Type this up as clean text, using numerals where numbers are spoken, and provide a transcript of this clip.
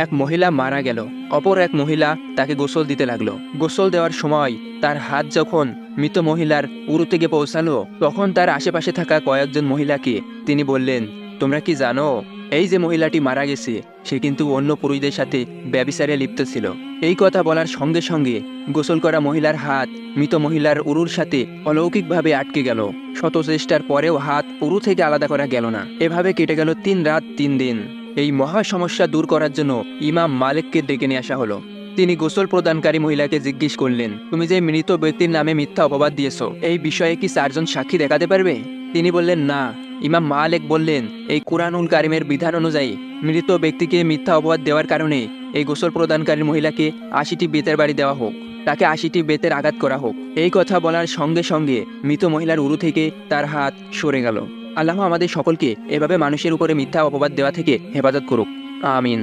এক মহিলা মারা গেল। অপর এক মহিলা তাকে গোসল দিতে লাগলো। গোসল দেওয়ার সময় তার হাত যখন মৃত মহিলার উরুতে গিয়ে পৌঁছালো, তখন তার আশেপাশে থাকা কয়েকজন মহিলাকে তিনি বললেন, তোমরা কি জানো এই যে মহিলাটি মারা গেছে সে কিন্তু অন্য পুরুষদের সাথে ব্যভিচারে লিপ্ত ছিল। এই কথা বলার সঙ্গে সঙ্গে গোসল করা মহিলার হাত মৃত মহিলার উরুর সাথে অলৌকিকভাবে আটকে গেল। শত চেষ্টার পরেও হাত উরু থেকে আলাদা করা গেল না। এভাবে কেটে গেল 3 রাত 3 দিন। এই মহা সমস্যা দূর করার জন্য ইমাম মালিককে ডেকে নিয়ে আসা হলো। তিনি গোসল প্রদানকারী মহিলাকে জিজ্ঞেস করলেন, তুমি যে মৃত ব্যক্তির নামে মিথ্যা অপবাদ দিয়েছো, এই বিষয়ে কি 4 জন সাক্ষী দেখাতে পারবে? তিনি বললেন, না। ইমাম মালিক বললেন, এই কুরআনুল কারিমের বিধান অনুযায়ী মৃত ব্যক্তিকে মিথ্যা অপবাদ দেওয়ার কারণে এই গোসল প্রদানকারী মহিলাকে 80টি বেতের বাড়ি দেওয়া হোক, তাকে 80টি বেতের আঘাত করা হোক। এই কথা বলার সঙ্গে সঙ্গে মৃত মহিলার উরু থেকে তার হাত সরে গেল। আল্লাহ আমাদের সকলকে এভাবে মানুষের উপরে মিথ্যা অপবাদ দেওয়া থেকে হেফাজত করুক। আমিন।